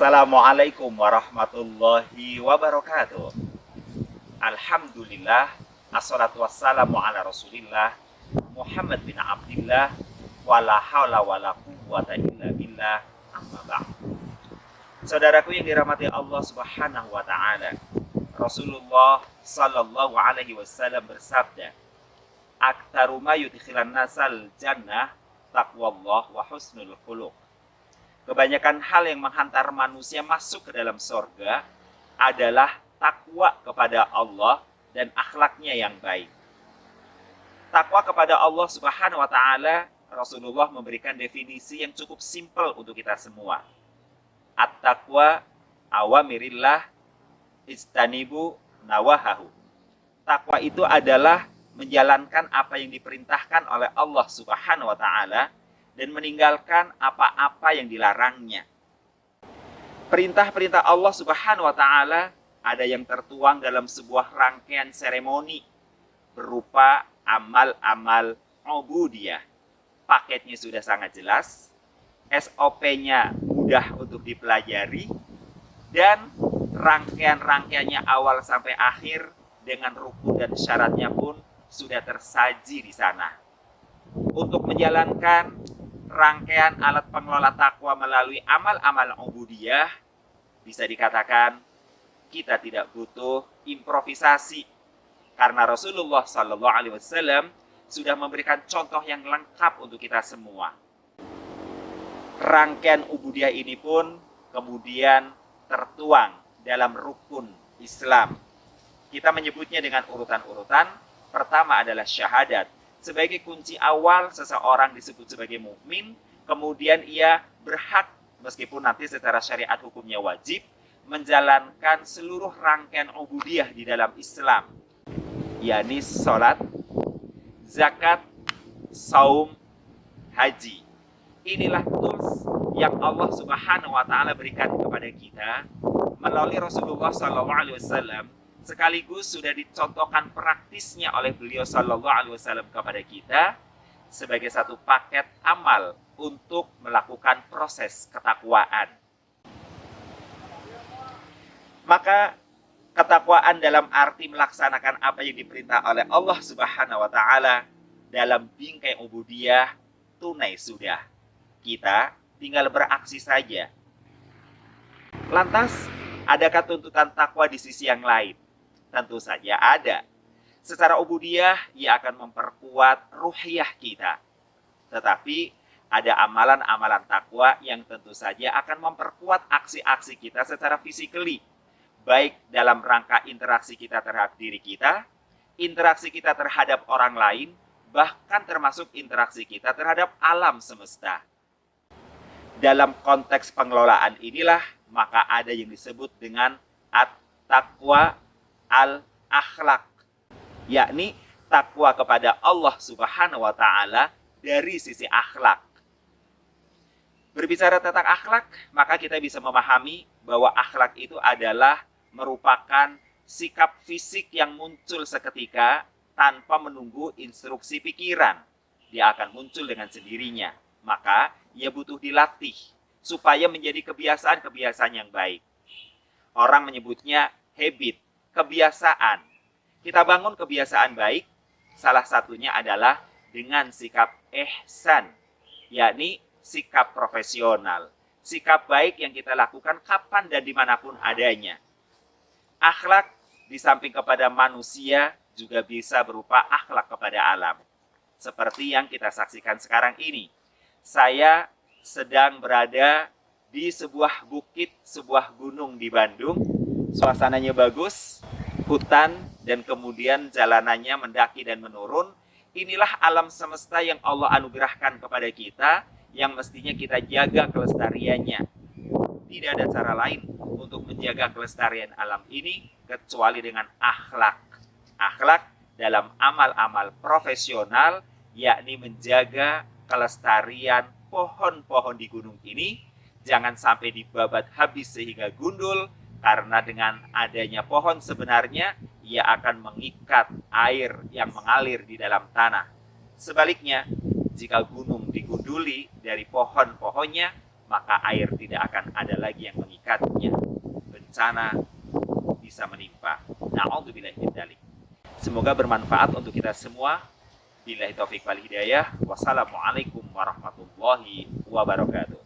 Assalamualaikum warahmatullahi wabarakatuh. Alhamdulillah, assalatu wassalamu ala rasulillah Muhammad bin Abdillah, wala hawla wala quwwata illa billah, amma ba'd. Saudaraku yang dirahmati Allah subhanahu wa ta'ala, Rasulullah sallallahu alaihi wasallam bersabda, aktaru ma yudkhilan nasal jannah taqwallah wa husnul khuluq. Kebanyakan hal yang menghantar manusia masuk ke dalam sorga adalah takwa kepada Allah dan akhlaknya yang baik. Takwa kepada Allah subhanahu wa ta'ala, Rasulullah memberikan definisi yang cukup simpel untuk kita semua. At-taqwa awamirillah istanibu nawahahu. Takwa itu adalah menjalankan apa yang diperintahkan oleh Allah subhanahu wa ta'ala dan meninggalkan apa-apa yang dilarangnya. Perintah-perintah Allah subhanahu wa ta'ala ada yang tertuang dalam sebuah rangkaian seremoni berupa amal-amal ubudiyah. Paketnya sudah sangat jelas, SOP-nya mudah untuk dipelajari, dan rangkaian-rangkaiannya awal sampai akhir dengan rukun dan syaratnya pun sudah tersaji di sana. Untuk menjalankan rangkaian alat pengelola takwa melalui amal-amal ubudiyah, bisa dikatakan kita tidak butuh improvisasi, karena Rasulullah Sallallahu Alaihi Wasallam sudah memberikan contoh yang lengkap untuk kita semua. Rangkaian ubudiyah ini pun kemudian tertuang dalam rukun Islam. Kita menyebutnya dengan urutan-urutan. Pertama adalah syahadat. Sebagai kunci awal seseorang disebut sebagai mukmin, kemudian ia berhak, meskipun nanti secara syariat hukumnya wajib, menjalankan seluruh rangkaian ubudiyah di dalam Islam, yakni sholat, zakat, saum, haji. Inilah tools yang Allah subhanahu wa ta'ala berikan kepada kita melalui Rasulullah SAW, sekaligus sudah dicontohkan praktisnya oleh beliau sallallahu alaihi wasallam kepada kita sebagai satu paket amal untuk melakukan proses ketakwaan. Maka ketakwaan dalam arti melaksanakan apa yang diperintah oleh Allah subhanahu wa ta'ala dalam bingkai ubudiyah tunai sudah. Kita tinggal beraksi saja. Lantas, adakah tuntutan takwa di sisi yang lain? Tentu saja ada. Secara ubudiyah, ia akan memperkuat ruhiyah kita. Tetapi ada amalan-amalan takwa yang tentu saja akan memperkuat aksi-aksi kita secara fisikali. Baik dalam rangka interaksi kita terhadap diri kita, interaksi kita terhadap orang lain, bahkan termasuk interaksi kita terhadap alam semesta. Dalam konteks pengelolaan inilah, maka ada yang disebut dengan at-taqwa al-akhlak, yakni takwa kepada Allah subhanahu wa ta'ala dari sisi akhlak. Berbicara tentang akhlak, maka kita bisa memahami bahwa akhlak itu adalah merupakan sikap fisik yang muncul seketika tanpa menunggu instruksi pikiran. Dia akan muncul dengan sendirinya. Maka ia butuh dilatih supaya menjadi kebiasaan-kebiasaan yang baik. Orang menyebutnya habit, kebiasaan. Kita bangun kebiasaan baik, salah satunya adalah dengan sikap ihsan, yakni sikap profesional. Sikap baik yang kita lakukan kapan dan dimanapun adanya. Akhlak di samping kepada manusia juga bisa berupa akhlak kepada alam. Seperti yang kita saksikan sekarang ini. Saya sedang berada di sebuah bukit, sebuah gunung di Bandung. Suasananya bagus, hutan, dan kemudian jalanannya mendaki dan menurun. Inilah alam semesta yang Allah anugerahkan kepada kita, yang mestinya kita jaga kelestariannya. Tidak ada cara lain untuk menjaga kelestarian alam ini kecuali dengan akhlak. Akhlak dalam amal-amal profesional, yakni menjaga kelestarian pohon-pohon di gunung ini jangan sampai dibabat habis sehingga gundul, karena dengan adanya pohon sebenarnya ia akan mengikat air yang mengalir di dalam tanah. Sebaliknya, jika gunung digunduli dari pohon-pohonnya, maka air tidak akan ada lagi yang mengikatnya. Bencana bisa menimpa. Na'udzubillahi min dzalik. Semoga bermanfaat untuk kita semua. Billahi taufik wal hidayah. Wassalamualaikum warahmatullahi wabarakatuh.